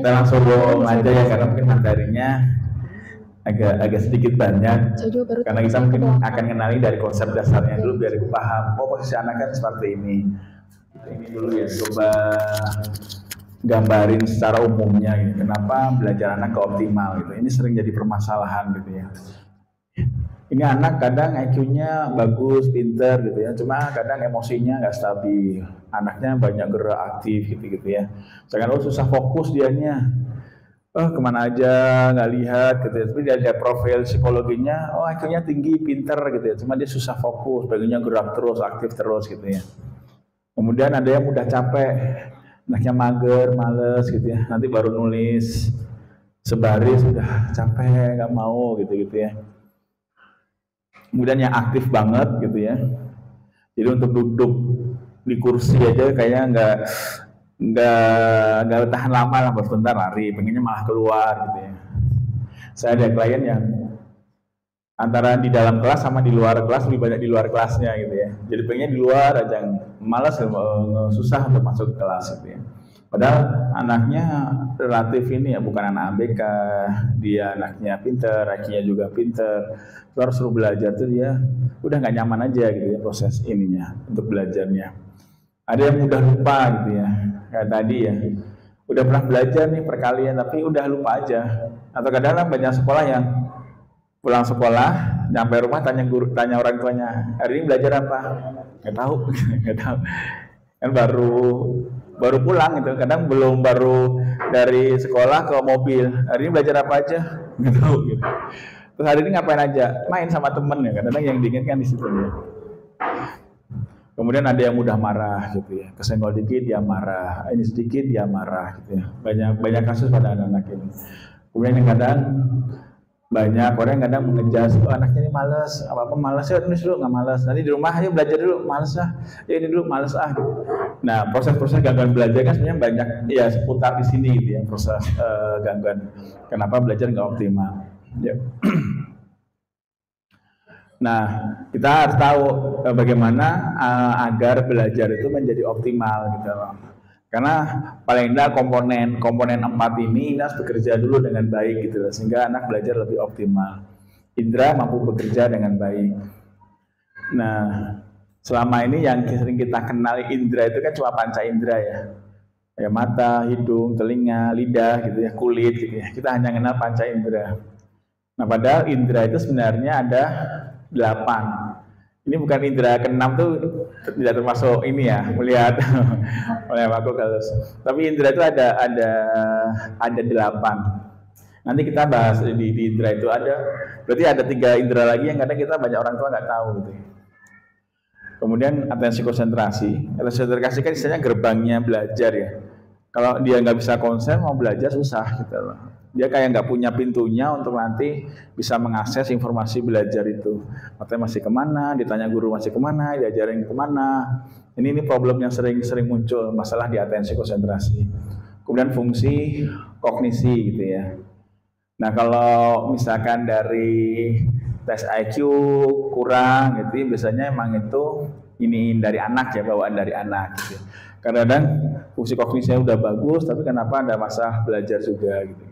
Kita langsung aja ya, karena mungkin materinya agak sedikit banyak, karena kita mungkin akan kenali dari konsep dasarnya dulu biar paham. Oh, posisi anak kan seperti ini. Ini dulu ya, coba gambarin secara umumnya gitu. Kenapa belajar anak gak optimal gitu. Ini sering jadi permasalahan gitu ya. Ini anak kadang IQ-nya bagus, pinter gitu ya, cuma kadang emosinya nggak stabil. Anaknya banyak gerak aktif gitu ya. Misalkan susah fokus dianya, kemana aja nggak lihat gitu ya. Tapi dia ada profil psikologinya, IQ-nya tinggi, pinter gitu ya, cuma dia susah fokus, bagiannya gerak terus, aktif terus gitu ya. Kemudian ada yang mudah capek, anaknya mager, males gitu ya, nanti baru nulis sebaris sudah capek, nggak mau gitu ya. Kemudian yang aktif banget gitu ya, jadi untuk duduk di kursi aja kayaknya nggak tahan lama lah, sebentar lari, pengennya malah keluar gitu ya. Saya ada klien yang antara di dalam kelas sama di luar kelas, lebih banyak di luar kelasnya gitu ya. Jadi pengennya di luar aja, malas, susah untuk masuk ke kelas gitu ya. Padahal anaknya relatif ini ya, bukan anak ABK, dia anaknya pinter, IQ-nya juga pinter. Terus suruh belajar tuh dia udah nggak nyaman aja gitu ya proses ininya untuk belajarnya. Ada yang mudah lupa gitu ya, kayak tadi ya, udah pernah belajar nih perkalian tapi udah lupa aja. Atau kadang-kadang banyak sekolah yang pulang sekolah, nyampe rumah tanya guru, tanya orang tuanya, hari ini belajar apa? Nggak tahu, nggak tahu. Kan baru pulang gitu, kadang belum, baru dari sekolah ke mobil, hari ini belajar apa aja, nggak tahu gitu. Terus hari ini ngapain aja, main sama temen ya, kadang-kadang yang diinginkan di situ ya. Kemudian ada yang mudah marah gitu ya, kesenggol dikit dia marah, ini sedikit dia marah gitu ya. Banyak kasus pada anak-anak ini. Kemudian yang kadang banyak orang yang kadang mengejas, anaknya ini malas, apa malas ya, tulis dulu, nggak malas, nanti di rumah ayo belajar dulu, malas ah, ya ini dulu malas ah. Nah, proses-proses gangguan belajar kan sebenarnya banyak ya seputar di sini gitu ya, proses gangguan kenapa belajar nggak optimal. Ya. Nah, kita harus tahu bagaimana agar belajar itu menjadi optimal gitu loh. Karena paling tidak komponen 4 ini harus bekerja dulu dengan baik gitu loh, sehingga anak belajar lebih optimal. Indra mampu bekerja dengan baik. Nah, selama ini yang sering kita kenal indra itu kan cuma panca indra ya. Ya mata, hidung, telinga, lidah gitu ya, kulit gitu ya. Kita hanya kenal panca indra. Nah, padahal indra itu sebenarnya ada 8. Ini bukan indera ke-6 tuh tidak termasuk ini ya, melihat oleh makhluk halus. Tapi indera itu ada 8. Nanti kita bahas di indera itu ada, berarti ada 3 indera lagi yang kadang kita banyak orang tua nggak tahu gitu. Kemudian atensi konsentrasi. Atensi konsentrasi kan istilahnya gerbangnya belajar ya. Kalau dia nggak bisa konsen mau belajar susah gitu loh. Dia kayak nggak punya pintunya untuk nanti bisa mengakses informasi belajar itu. Matanya masih kemana, ditanya guru masih kemana, diajarin kemana. Ini problem yang sering muncul, masalah di atensi konsentrasi. Kemudian fungsi kognisi gitu ya. Nah kalau misalkan dari tes IQ kurang gitu, biasanya emang itu ini dari anak ya, bawaan dari anak gitu. Kadang-kadang fungsi kognisinya udah bagus, tapi kenapa ada masalah belajar juga gitu.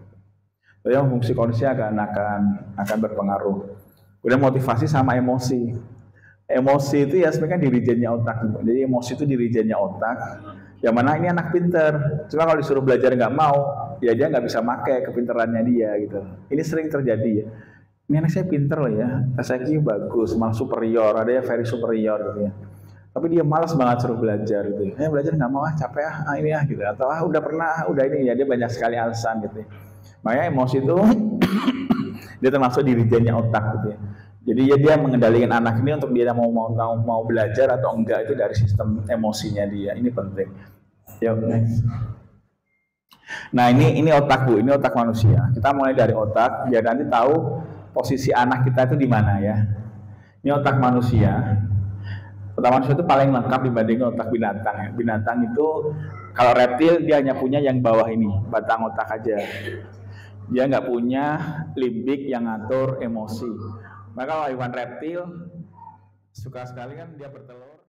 Yang fungsi kognisi akan berpengaruh. Kemudian motivasi sama emosi. Emosi itu ya sebenarnya dirijennya otak. Jadi emosi itu dirijennya otak. Yang mana ini anak pinter. Cuma kalau disuruh belajar nggak mau, ya dia nggak bisa pakai kepinterannya dia gitu. Ini sering terjadi ya. Ini anak saya pinter loh ya, IQ bagus, malah superior, ada yang very superior gitu ya. Tapi dia malas banget suruh belajar gitu. Belajar nggak mau capek ini gitu. Atau udah pernah, udah ini ya, dia banyak sekali alasan gitu ya. Makanya emosi itu dia termasuk dirijennya otak gitu ya. Jadi ya dia mengendalikan anak ini untuk dia mau belajar atau enggak itu dari sistem emosinya dia. Ini penting. Yuk next. Nah ini otak Bu, ini otak manusia. Kita mulai dari otak biar nanti tahu posisi anak kita itu di mana ya. Ini otak manusia. Otak manusia itu paling lengkap dibandingkan otak binatang ya. Binatang itu kalau reptil dia hanya punya yang bawah ini, batang otak aja. Dia nggak punya limbik yang ngatur emosi. Maka kalau hewan reptil suka sekali kan dia bertelur.